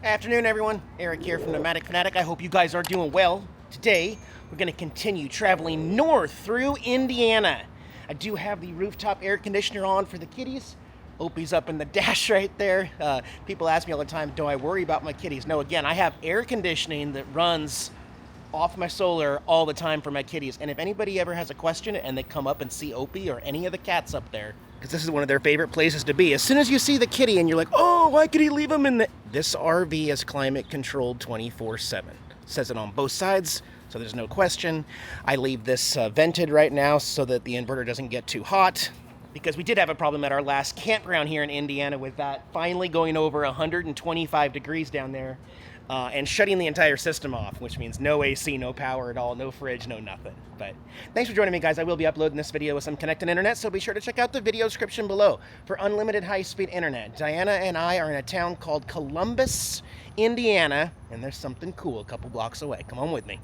Afternoon, everyone. Eric here from Nomadic Fanatic. I hope you guys are doing well. Today, we're going to continue traveling north through Indiana. I do have the rooftop air conditioner on for the kitties. Opie's up in the dash right there. People ask me all the time, do I worry about my kitties? No, again, I have air conditioning that runs off my solar all the time for my kitties. And if anybody ever has a question and they come up and see Opie or any of the cats up there, because this is one of their favorite places to be. As soon as you see the kitty and you're like, oh, why could he leave him in the... This RV is climate controlled 24/7. Says it on both sides, so there's no question. I leave this vented right now so that the inverter doesn't get too hot, because we did have a problem at our last campground here in Indiana with that finally going over 125 degrees down there and shutting the entire system off, which means no AC, no power at all, no fridge, no nothing. But thanks for joining me, guys. I will be uploading this video with some connected internet, so be sure to check out the video description below for unlimited high-speed internet. Diana and I are in a town called Columbus, Indiana, and there's something cool a couple blocks away. Come on with me.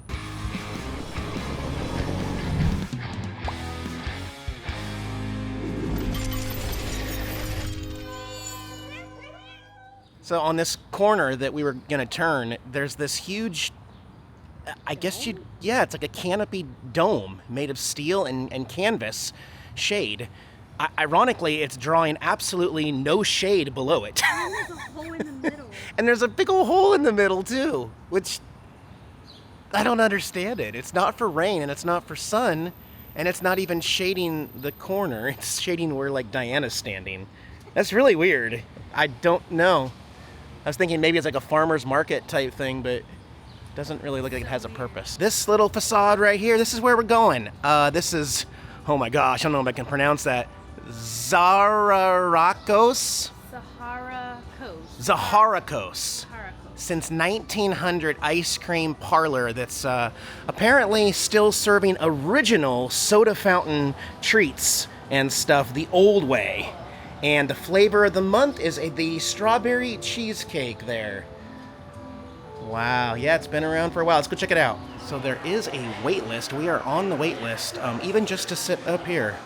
So on this corner that we were gonna turn, there's this huge, I guess it's like a canopy dome made of steel and canvas shade. Ironically, it's drawing absolutely no shade below it. And there's a hole in the middle. And there's a big old hole in the middle too, which I don't understand it. It's not for rain and it's not for sun, and it's not even shading the corner. It's shading where like Diana's standing. That's really weird. I don't know. I was thinking maybe it's like a farmer's market type thing, but it doesn't really look like it has a purpose. This little facade right here, this is where we're going. This is, oh my gosh, I don't know if I can pronounce that. Zaharacos? Zaharacos. Since 1900 ice cream parlor that's apparently still serving original soda fountain treats and stuff the old way. And the flavor of the month is the strawberry cheesecake there. Wow, yeah, it's been around for a while. Let's go check it out. So there is a wait list. We are on the wait list, even just to sit up here.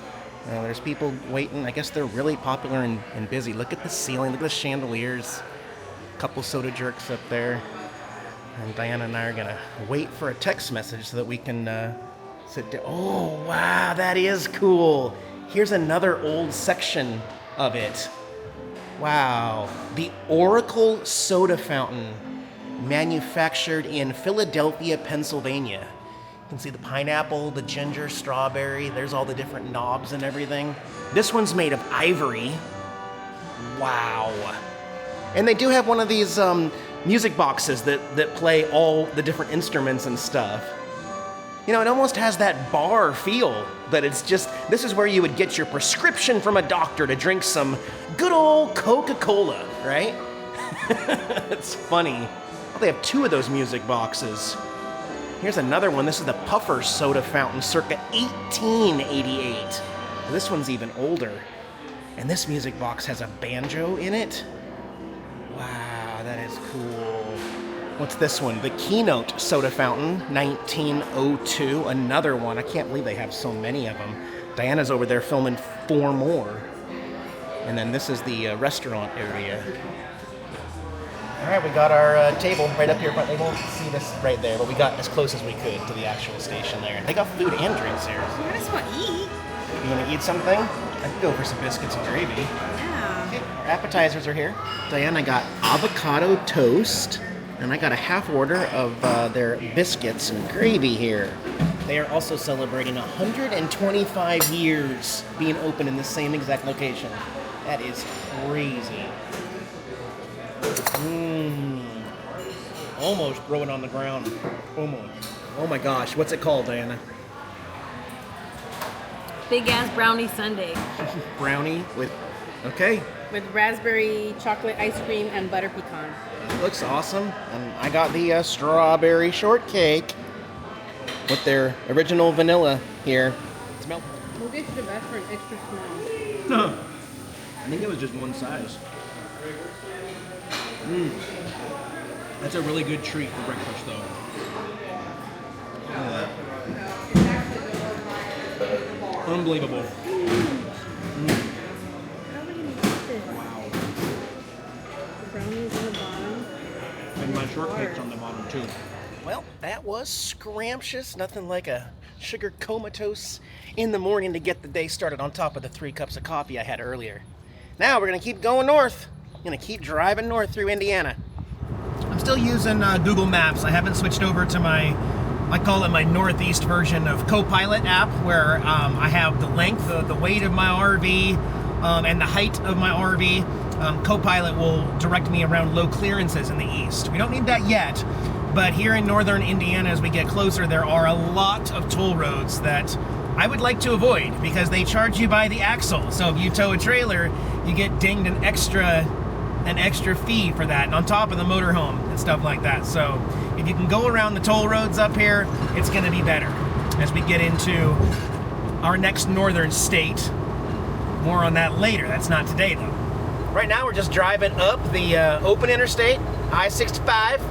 There's people waiting. I guess they're really popular and busy. Look at the ceiling, look at the chandeliers. A couple soda jerks up there. And Diana and I are gonna wait for a text message so that we can sit down. Oh, wow, that is cool. Here's another old section of it. Wow. The Oracle soda fountain, manufactured in Philadelphia, Pennsylvania. You can see the pineapple, the ginger, strawberry. There's all the different knobs and everything. This one's made of ivory. Wow. And they do have one of these music boxes that play all the different instruments and stuff. You know, it almost has that bar feel, but it's just, this is where you would get your prescription from a doctor to drink some good old Coca-Cola, right? It's funny. Well, they have two of those music boxes. Here's another one. This is the Puffer soda fountain, circa 1888. This one's even older. And this music box has a banjo in it. Wow, that is cool. What's this one? The Keynote soda fountain, 1902. Another one. I can't believe they have so many of them. Diana's over there filming 4 more. And then this is the restaurant area. All right, we got our table right up here. But they won't see this right there, but we got as close as we could to the actual station there. They got food and drinks here. I just want to eat. You want to eat something? I can go for some biscuits and gravy. Yeah. Okay, our appetizers are here. Diana got avocado toast. And I got a half order of their biscuits and gravy here. They are also celebrating 125 years being open in the same exact location. That is crazy. Almost throw it on the ground. Almost. Oh my gosh, what's it called, Diana? Big ass brownie sundae. Brownie with, okay. With raspberry chocolate ice cream and butter pecan. Looks awesome. And I got the strawberry shortcake with their original vanilla here. Smell. We'll get you the best for an extra small. I think it was just one size. That's a really good treat for breakfast, though. Unbelievable. Wow. The brownies in the bottom. And my shortcake's on the bottom too. Well, that was scrumptious. Nothing like a sugar comatose in the morning to get the day started on top of the 3 cups of coffee I had earlier. Now we're gonna keep going north. I'm gonna keep driving north through Indiana. I'm still using Google Maps. I haven't switched over to I call it my Northeast version of Copilot app, where I have the length, the weight of my RV, and the height of my RV. Copilot will direct me around low clearances in the east. We don't need that yet, but here in northern Indiana, as we get closer, there are a lot of toll roads that I would like to avoid because they charge you by the axle. So if you tow a trailer, you get dinged an extra fee for that, and on top of the motorhome and stuff like that. So if you can go around the toll roads up here, it's going to be better as we get into our next northern state. More on that later. That's not today, though. Right now, we're just driving up the open interstate, I-65.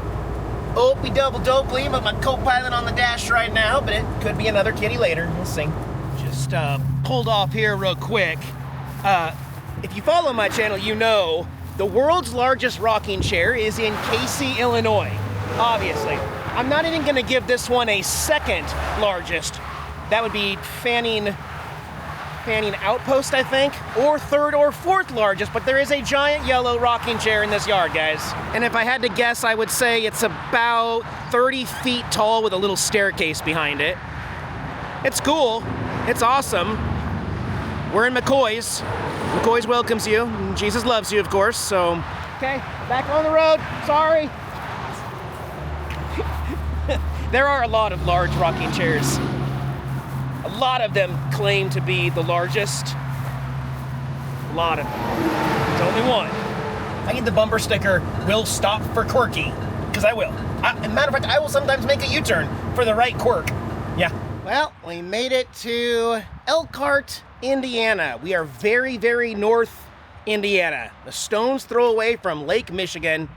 Opie double dope, leave with my Copilot on the dash right now, but it could be another kitty later. We'll see. Just pulled off here real quick. If you follow my channel, you know the world's largest rocking chair is in Casey, Illinois. Obviously. I'm not even going to give this one a second largest. That would be Fanning Outpost, I think, or 3rd or 4th largest, but there is a giant yellow rocking chair in this yard, guys. And if I had to guess, I would say it's about 30 feet tall with a little staircase behind it. It's cool. It's awesome. We're in McCoy's. McCoy's welcomes you. Jesus loves you, of course, so. Okay, back on the road. Sorry. There are a lot of large rocking chairs. A lot of them claim to be the largest. A lot of them. It's only one. I get the bumper sticker, "Will stop for Quirky," because I will. As a matter of fact, I will sometimes make a U-turn for the right quirk. Yeah. Well, we made it to Elkhart, Indiana. We are very, very north Indiana. A stone's throw away from Lake Michigan.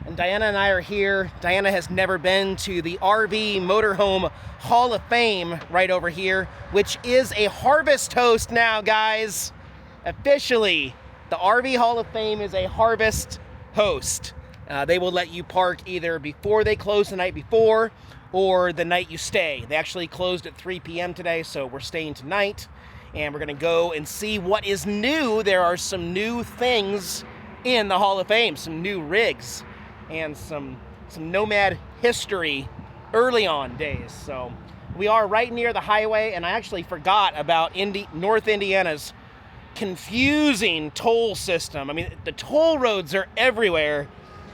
And Diana and I are here. Diana has never been to the RV Motorhome Hall of Fame right over here, which is a harvest host now, guys. Officially, the RV Hall of Fame is a harvest host. They will let you park either before they close the night before or the night you stay. They actually closed at 3 p.m. today, so we're staying tonight. And we're gonna go and see what is new. There are some new things in the Hall of Fame, some new rigs and some nomad history early on days. So we are right near the highway, and I actually forgot about North Indiana's confusing toll system. I mean, the toll roads are everywhere.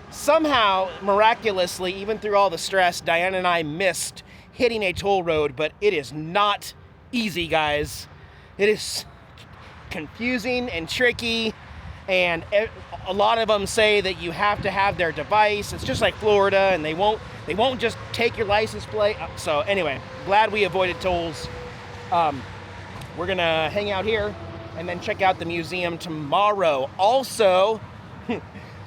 Somehow, miraculously, even through all the stress, Diana and I missed hitting a toll road, but it is not easy, guys. It is confusing and tricky, and a lot of them say that you have to have their device. It's just like Florida, and they won't just take your license plate. So anyway, glad we avoided tolls. We're gonna hang out here and then check out the museum tomorrow. Also,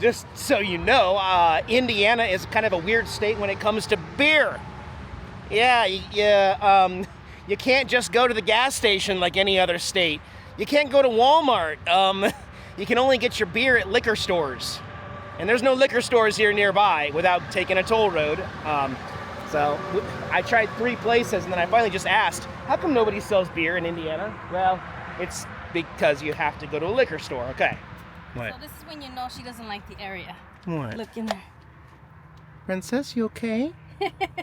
just so you know, Indiana is kind of a weird state when it comes to beer. Yeah, you can't just go to the gas station like any other state. You can't go to Walmart. You can only get your beer at liquor stores. And there's no liquor stores here nearby without taking a toll road. So I tried 3 places, and then I finally just asked, how come nobody sells beer in Indiana? Well, it's because you have to go to a liquor store. Okay. What? So this is when you know she doesn't like the area. What? Look in there. Princess, you okay?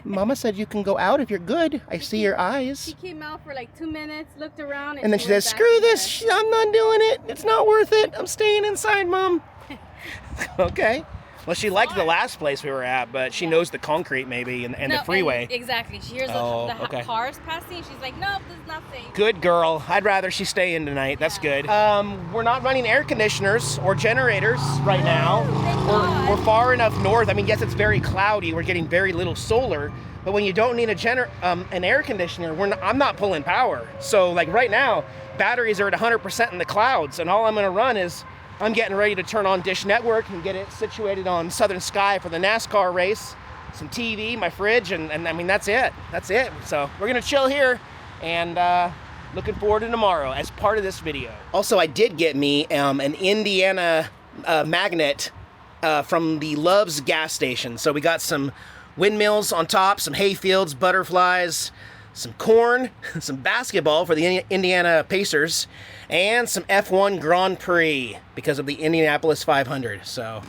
Mama said you can go out if you're good. I see your eyes. She came out for like 2 minutes, looked around, and then she says, screw this, I'm not doing it. It's not worth it. I'm staying inside, Mom. Okay. Well, she liked the last place we were at, but she knows the concrete maybe and the freeway. Exactly. She hears the cars passing. She's like, nope, this is not safe. Good girl. I'd rather she stay in tonight. That's good. We're not running air conditioners or generators right now. We're far enough north. I mean, yes, it's very cloudy. We're getting very little solar. But when you don't need an air conditioner, I'm not pulling power. So like right now, batteries are at 100% in the clouds, and all I'm going to run is I'm getting ready to turn on Dish Network and get it situated on Southern Sky for the NASCAR race. Some TV, my fridge, and I mean, that's it. That's it. So we're going to chill here, and looking forward to tomorrow as part of this video. Also, I did get me an Indiana magnet from the Love's gas station. So we got some windmills on top, some hay fields, butterflies, some corn, some basketball for the Indiana Pacers, and some F1 Grand Prix because of the Indianapolis 500. So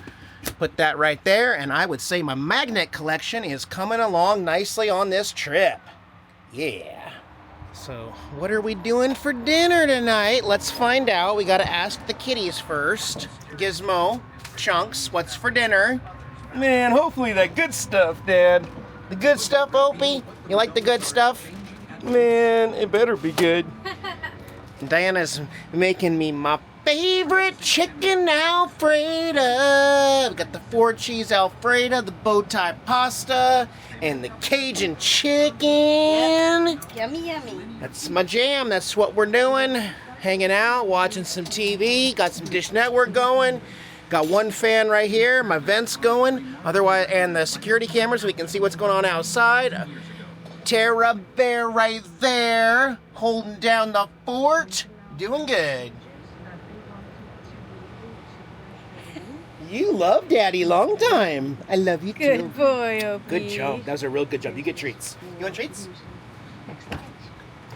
put that right there, and I would say my magnet collection is coming along nicely on this trip. Yeah. So what are we doing for dinner tonight? Let's find out. We got to ask the kitties first. Gizmo, Chunks, what's for dinner? Man, hopefully that good stuff, Dad. The good stuff, Opie? You like the good stuff? Man, it better be good. Diana's making me my favorite chicken Alfredo. We got the 4-cheese Alfredo, the bow tie pasta, and the Cajun chicken. Yep. Yummy, yummy. That's my jam. That's what we're doing. Hanging out, watching some TV. Got some Dish Network going. Got one fan right here. My vents going. Otherwise, and the security cameras so we can see what's going on outside. Terra Bear right there, holding down the fort. Doing good. You love Daddy long time. I love you too. Good boy, Opie. Good job. That was a real good job. You get treats. You want treats?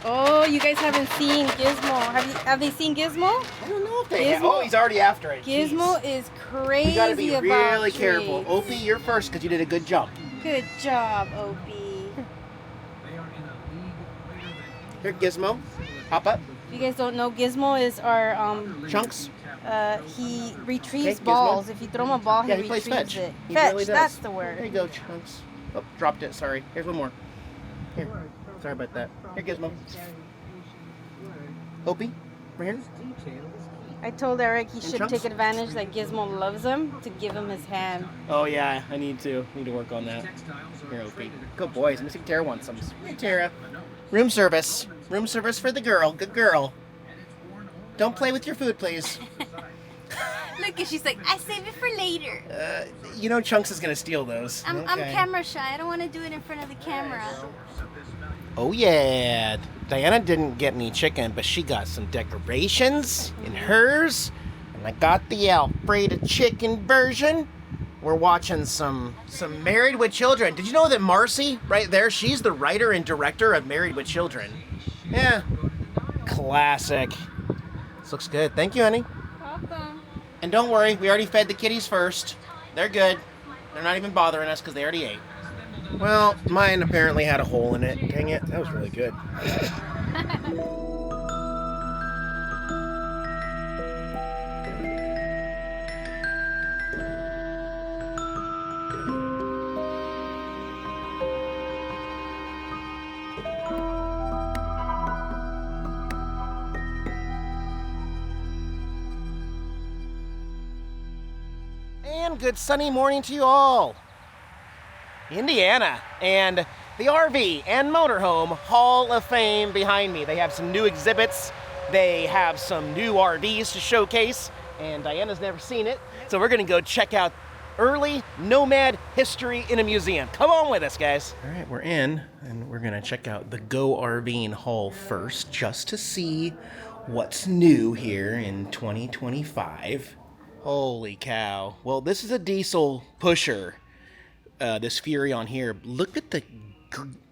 Oh, you guys haven't seen Gizmo. Have they seen Gizmo? I don't know if they have. Oh, he's already after it. Gizmo Jeez. is crazy. You gotta be about really treats. careful. Opie, you're first because you did a good job. Good job, Opie. Here, Gizmo. Hop up. If you guys don't know, Gizmo is our Chunks. he retrieves Okay, Gizmo. balls. If you throw him a ball, Yeah, he he plays retrieves fetch. it. He Fetch, really does. that's the There word. you go, Chunks. Oh, dropped it. Sorry. Here's one more. Here. Sorry about that. Here, Gizmo. Opie, right here. I told Eric he should Chunks? take advantage that Gizmo loves him to give him his hand. Oh yeah, I need to work on that. Here, Opie. Good boys. Missing Tara wants some. Hey, Tara. Room service. Room service for the girl. Good girl. Don't play with your food, please. Look, and she's like, I save it for later. You know Chunks is gonna steal those. I'm Okay. camera shy. I don't want to do it in front of the camera. Oh yeah. Diana didn't get any chicken, but she got some decorations in hers. And I got the Alfredo chicken version. We're watching some Married with Children. Did you know that Marcy, right there, she's the writer and director of Married with Children? Yeah. Classic. This looks good. Thank you, honey. Welcome. And don't worry, we already fed the kitties first. They're good. They're not even bothering us because they already ate. Well, mine apparently had a hole in it. Dang it, that was really good. And good sunny morning to you all. Indiana and the RV and Motorhome Hall of Fame behind me. They have some new exhibits. They have some new RVs to showcase, and Diana's never seen it. So we're gonna go check out early nomad history in a museum. Come on with us, guys. All right, we're in, and we're gonna check out the Go RVing Hall first, just to see what's new here in 2025. Holy cow. Well, this is a diesel pusher. This Fury on here. Look at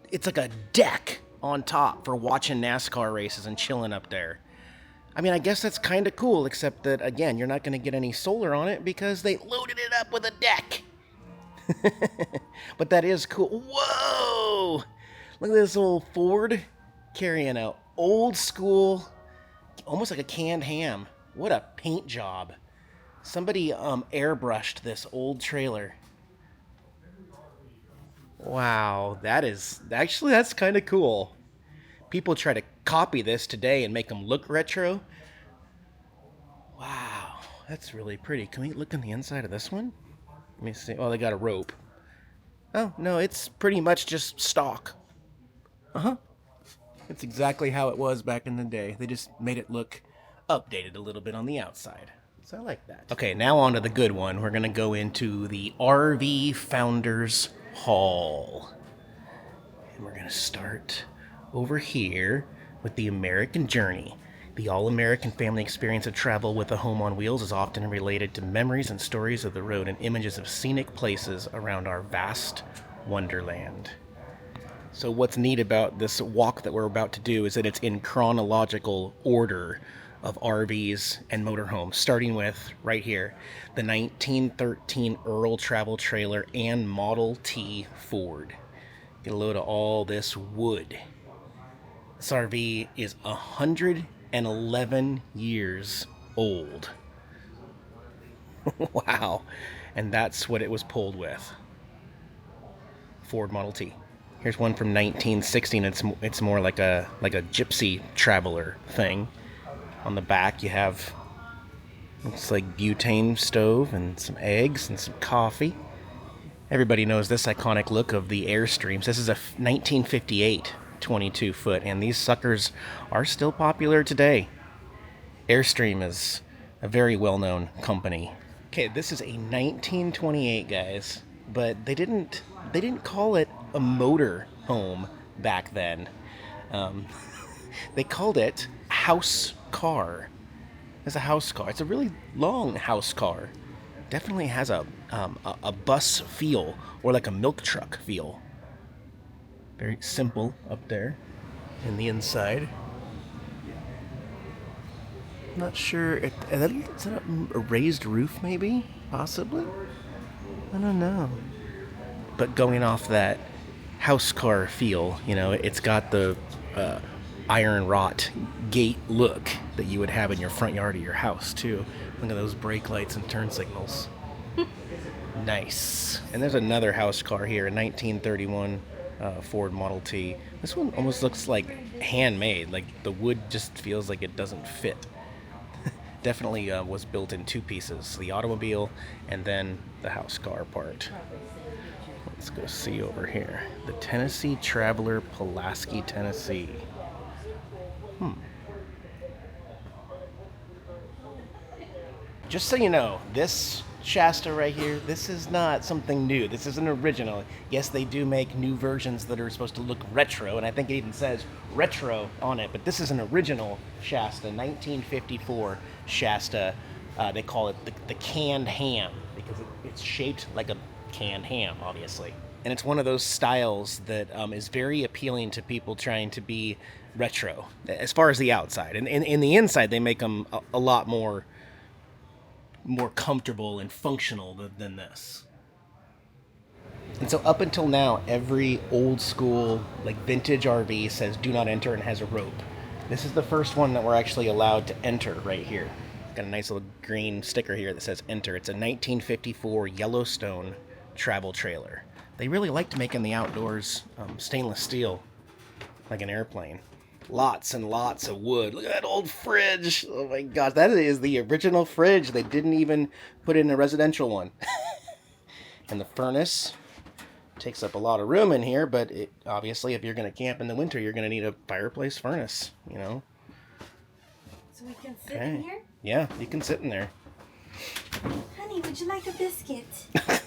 it's like a deck on top for watching NASCAR races and chilling up there. I mean, I guess that's kind of cool, except that, again, you're not going to get any solar on it because they loaded it up with a deck. But that is cool. Whoa! Look at this old Ford carrying a old school, almost like a canned ham. What a paint job. Somebody airbrushed this old trailer. Wow, that's kind of cool. People try to copy this today and make them look retro. Wow, that's really pretty. Can we look on the inside of this one? Let me see. Oh, they got a rope. Oh, no, it's pretty much just stock. Uh-huh. It's exactly how it was back in the day. They just made it look updated a little bit on the outside. So I like that. Okay, now on to the good one. We're going to go into the RV Founders Hall. And we're going to start over here with the American Journey. The all-American family experience of travel with a home on wheels is often related to memories and stories of the road and images of scenic places around our vast wonderland. So what's neat about this walk that we're about to do is that it's in chronological order of RVs and motorhomes, starting with, right here, the 1913 Earl travel trailer and Model T Ford. Get a load of all this wood. This RV is 111 years old. Wow. And that's what it was pulled with. Ford Model T. Here's one from 1960, and it's more like a gypsy traveler thing. On the back you have, looks like butane stove and some eggs and some coffee. Everybody knows this iconic look of the Airstreams. This is a 1958 22 foot, and these suckers are still popular today. Airstream is a very well-known company. Okay, this is a 1928, guys, but they didn't call it a motor home back then. They called it house car. It's a house car. It's a really long house car. Definitely has a bus feel, or like a milk truck feel. Very simple up there in the inside. Not sure. Is that a raised roof, maybe? Possibly? I don't know. But going off that house car feel, you know, it's got the iron wrought gate look that you would have in your front yard of your house, too. Look at those brake lights and turn signals. Nice. And there's another house car here, a 1931 Ford Model T. This one almost looks like handmade. Like the wood just feels like it doesn't fit. Definitely was built in two pieces, the automobile and then the house car part. Let's go see over here. The Tennessee Traveler, Pulaski, Tennessee. Just so you know, this Shasta right here, this is not something new. This is an original. Yes, they do make new versions that are supposed to look retro, and I think it even says retro on it, but this is an original Shasta, 1954 Shasta. They call it the canned ham because it's shaped like a canned ham, obviously. And it's one of those styles that is very appealing to people trying to be retro, as far as the outside. And in the inside, they make them a lot more comfortable and functional than this. And so up until now, every old school, like vintage RV says do not enter and has a rope. This is the first one that we're actually allowed to enter right here. Got a nice little green sticker here that says enter. It's a 1954 Yellowstone travel trailer. They really liked making the outdoors stainless steel, like an airplane. Lots and lots of wood. Look at that old fridge. Oh my gosh, that is the original fridge. They didn't even put in a residential one. And the furnace takes up a lot of room in here, but obviously if you're going to camp in the winter, you're going to need a fireplace furnace, you know. So we can sit in here? Yeah, you can sit in there. Honey, would you like a biscuit? A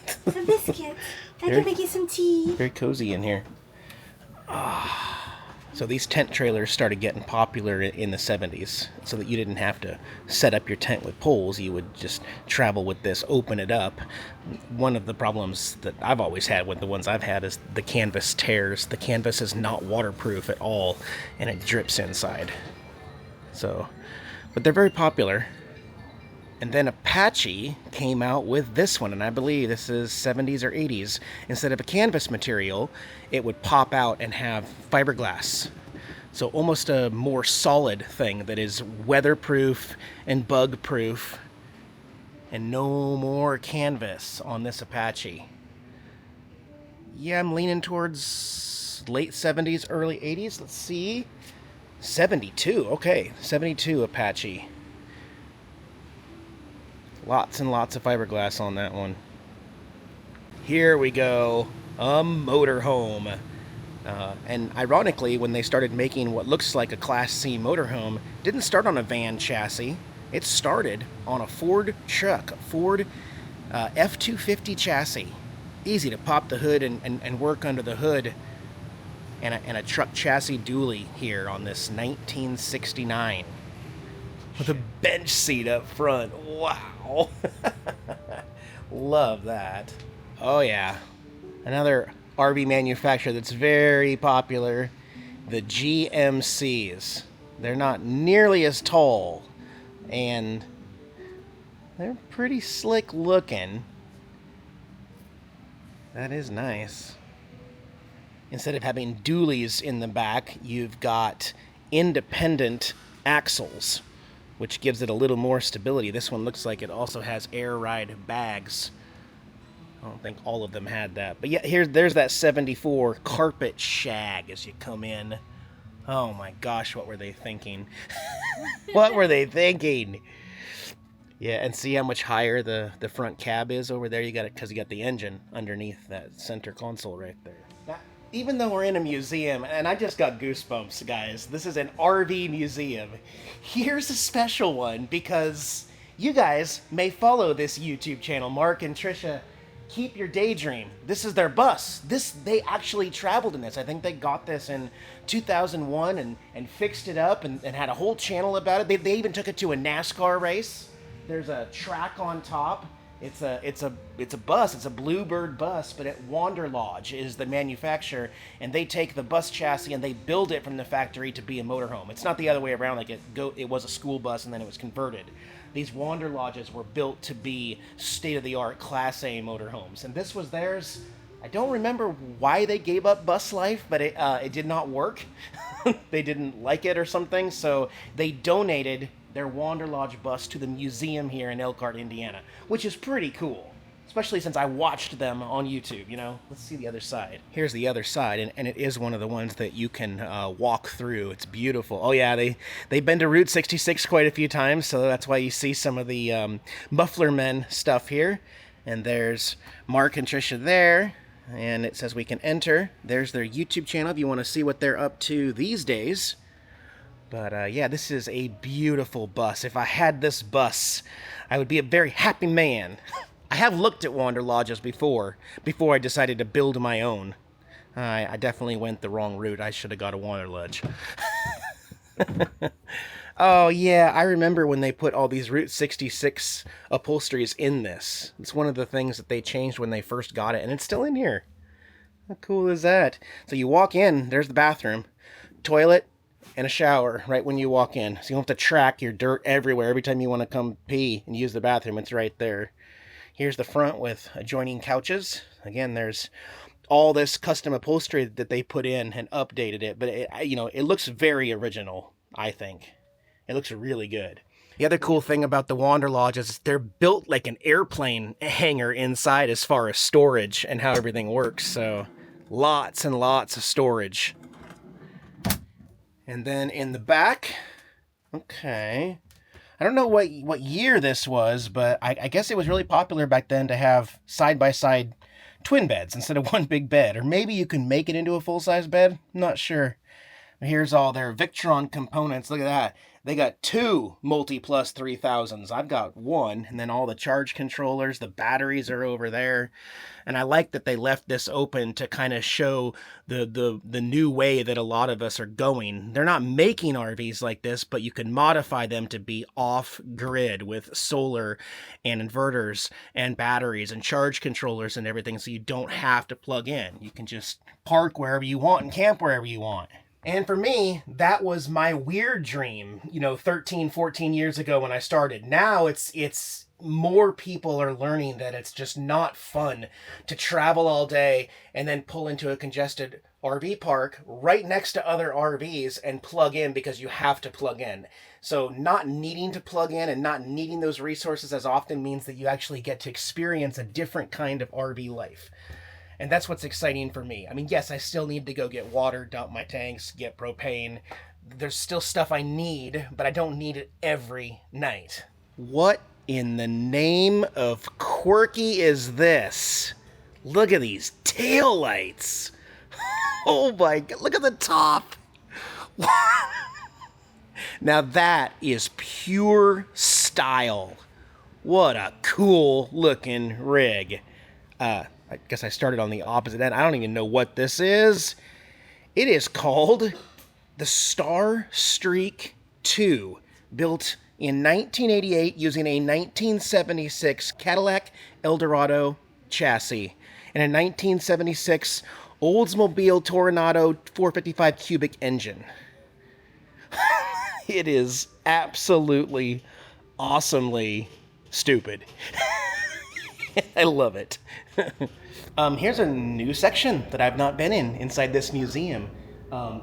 biscuit. I can make you some tea. Very cozy in here. So these tent trailers started getting popular in the 70s, so that you didn't have to set up your tent with poles. You would just travel with this, open it up. One of the problems that I've always had with the ones I've had is the canvas tears. The canvas is not waterproof at all, and it drips inside. So, but they're very popular. And then Apache came out with this one, and I believe this is 70s or 80s. Instead of a canvas material, it would pop out and have fiberglass. So almost a more solid thing that is weatherproof and bug-proof. And no more canvas on this Apache. Yeah, I'm leaning towards late 70s, early 80s. Let's see. 72, okay. 72 Apache. Lots and lots of fiberglass on that one. Here we go, a motorhome. And ironically, when they started making what looks like a Class C motorhome, it didn't start on a van chassis. It started on a Ford truck, a Ford F-250 chassis. Easy to pop the hood and work under the hood. And a truck chassis dually here on this 1969 with a bench seat up front. Wow. Love that. Oh yeah. Another RV manufacturer that's very popular, the GMCs. They're not nearly as tall, and they're pretty slick looking. That is nice. Instead of having dualies in the back, you've got independent axles, which gives it a little more stability. This one looks like it also has air ride bags. I don't think all of them had that. But yeah, there's that 74 carpet shag as you come in. Oh my gosh, what were they thinking? What were they thinking? Yeah, and see how much higher the front cab is over there? You got it because you got the engine underneath that center console right there. Now, even though we're in a museum, and I just got goosebumps, guys. This is an RV museum. Here's a special one because you guys may follow this YouTube channel, Mark and Trisha. Keep Your Daydream. This is their bus. They actually traveled in this. I think they got this in 2001 and fixed it up and had a whole channel about it. They even took it to a NASCAR race. There's a track on top. It's a bus. It's a Bluebird bus, but at Wander Lodge is the manufacturer, and they take the bus chassis and they build it from the factory to be a motorhome. It's not the other way around. Like it was a school bus and then it was converted. These Wander Lodges were built to be state-of-the-art Class A motorhomes, and this was theirs. I don't remember why they gave up bus life, but it did not work. They didn't like it or something, so they donated their Wander Lodge bus to the museum here in Elkhart, Indiana, which is pretty cool, especially since I watched them on YouTube, you know? Let's see the other side. Here's the other side, and it is one of the ones that you can walk through. It's beautiful. Oh yeah, they've been to Route 66 quite a few times, so that's why you see some of the Muffler Men stuff here. And there's Mark and Trisha there, and it says we can enter. There's their YouTube channel if you want to see what they're up to these days. But yeah, this is a beautiful bus. If I had this bus, I would be a very happy man. I have looked at Wander Lodges before I decided to build my own. I definitely went the wrong route. I should have got a Wander Lodge. Oh yeah, I remember when they put all these Route 66 upholsteries in this. It's one of the things that they changed when they first got it, and it's still in here. How cool is that? So you walk in, there's the bathroom, toilet, and a shower right when you walk in. So you don't have to track your dirt everywhere every time you want to come pee and use the bathroom. It's right there. Here's the front with adjoining couches. Again, there's all this custom upholstery that they put in and updated it. But it looks very original, I think. It looks really good. The other cool thing about the Wander Lodge is they're built like an airplane hangar inside as far as storage and how everything works. So lots and lots of storage. And then in the back, okay, I don't know what year this was, but I guess it was really popular back then to have side-by-side twin beds instead of one big bed. Or maybe you can make it into a full-size bed. I'm not sure. Here's all their Victron components. Look at that. They got 2 Multi-Plus 3000s. I've got 1. And then all the charge controllers, the batteries are over there. And I like that they left this open to kind of show the new way that a lot of us are going. They're not making RVs like this, but you can modify them to be off-grid with solar and inverters and batteries and charge controllers and everything, so you don't have to plug in. You can just park wherever you want and camp wherever you want. And for me, that was my weird dream, 13, 14 years ago when I started. Now it's more people are learning that it's just not fun to travel all day and then pull into a congested RV park right next to other RVs and plug in because you have to plug in. So not needing to plug in and not needing those resources as often means that you actually get to experience a different kind of RV life. And that's what's exciting for me. I mean, yes, I still need to go get water, dump my tanks, get propane. There's still stuff I need, but I don't need it every night. What in the name of Quirky is this? Look at these taillights. Oh my God, look at the top. Now that is pure style. What a cool looking rig. I guess I started on the opposite end. I don't even know what this is. It is called the Star Streak 2, built in 1988 using a 1976 Cadillac Eldorado chassis and a 1976 Oldsmobile Toronado 455 cubic engine. It is absolutely, awesomely stupid. I love it. Here's a new section that I've not been in inside this museum.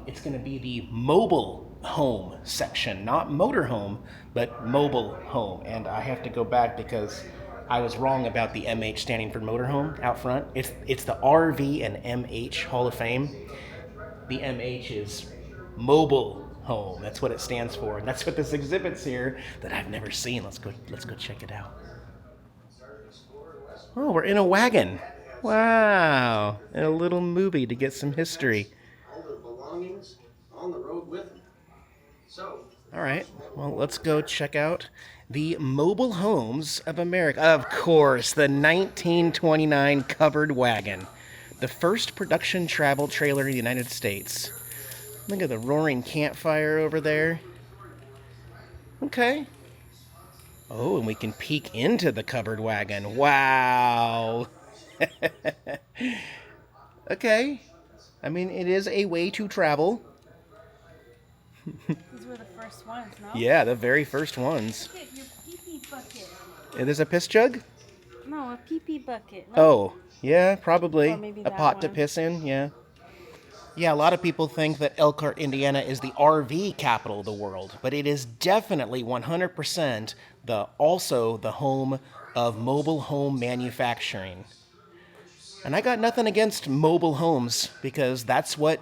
It's going to be the mobile home section, not motorhome, but mobile home. And I have to go back because I was wrong about the MH standing for motorhome out front. It's the RV and MH Hall of Fame. The MH is mobile home. That's what it stands for, and that's what this exhibit's here that I've never seen. Let's go check it out. Oh, we're in a wagon. Wow, and a little movie to get some history. All their belongings on the road with them. So, all right, well, let's go check out the mobile homes of America. Of course, the 1929 covered wagon, the first production travel trailer in the United States. Look at the roaring campfire over there. Okay. Oh, and we can peek into the covered wagon. Wow. Okay. I mean, it is a way to travel. These were the first ones, no? Yeah, the very first ones. Look at your pee-pee bucket. Is this a piss jug? No, a pee-pee bucket. Oh, yeah, probably. Or maybe A that pot to one. piss in, yeah. Yeah, a lot of people think that Elkhart, Indiana is the RV capital of the world, but it is definitely 100% also the home of mobile home manufacturing. And I got nothing against mobile homes because that's what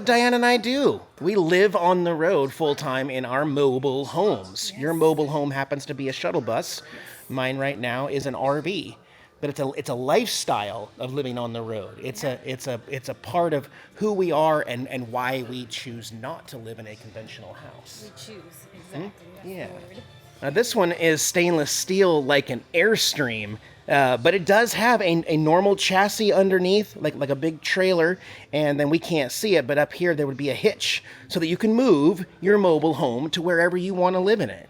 Diane and I do. We live on the road full time in our mobile homes. Your mobile home happens to be a shuttle bus. Mine right now is an RV. But it's a lifestyle of living on the road. It's a part of who we are and why we choose not to live in a conventional house. We choose, exactly. That's Yeah. the word. Now this one is stainless steel like an Airstream, but it does have a normal chassis underneath, like a big trailer, and then we can't see it, but up here there would be a hitch so that you can move your mobile home to wherever you want to live in it.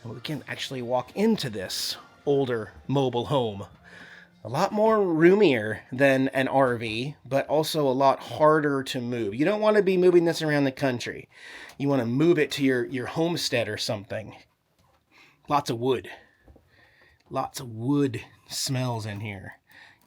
And we can actually walk into this older mobile home. A lot more roomier than an RV, but also a lot harder to move. You don't want to be moving this around the country. You want to move it to your homestead or something. Lots of wood. Lots of wood smells in here.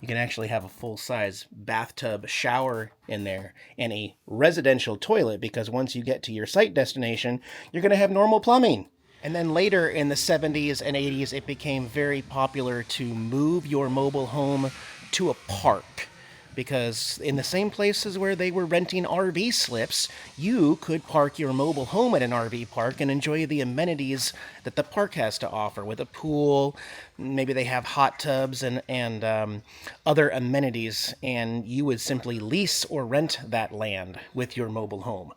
You can actually have a full-size bathtub shower in there and a residential toilet because once you get to your site destination, you're going to have normal plumbing. And then later in the 70s and 80s, it became very popular to move your mobile home to a park. Because in the same places where they were renting RV slips, you could park your mobile home at an RV park and enjoy the amenities that the park has to offer with a pool. Maybe they have hot tubs and other amenities. And you would simply lease or rent that land with your mobile home.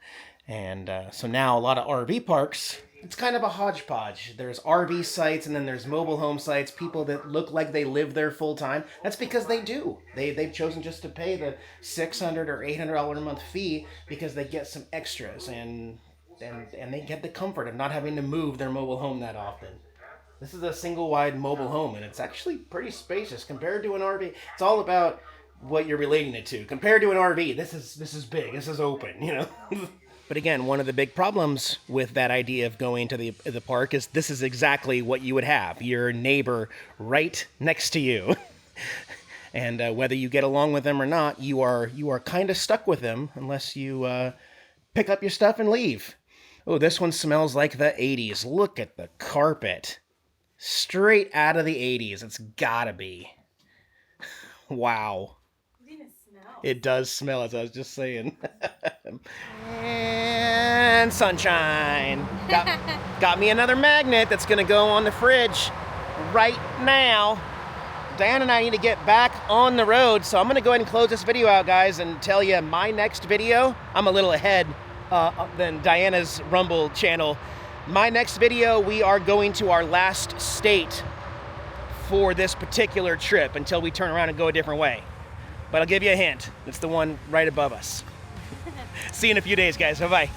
And so now a lot of RV parks, it's kind of a hodgepodge. There's RV sites and then there's mobile home sites, people that look like they live there full time. That's because they do. They've chosen just to pay the $600 or $800 a month fee because they get some extras and they get the comfort of not having to move their mobile home that often. This is a single wide mobile home and it's actually pretty spacious compared to an RV. It's all about what you're relating it to. Compared to an RV, this is big, this is open, you know. But again, one of the big problems with that idea of going to the park is this is exactly what you would have. Your neighbor right next to you. And whether you get along with them or not, you are kind of stuck with them unless you pick up your stuff and leave. Oh, this one smells like the 80s. Look at the carpet. Straight out of the 80s. It's gotta be. Wow. It does smell, as I was just saying. And sunshine. Got me another magnet that's going to go on the fridge right now. Diane and I need to get back on the road, so I'm going to go ahead and close this video out, guys, and tell you my next video. I'm a little ahead than Diana's Rumble channel. My next video, we are going to our last state for this particular trip until we turn around and go a different way. But I'll give you a hint. It's the one right above us. See you in a few days, guys. Bye-bye.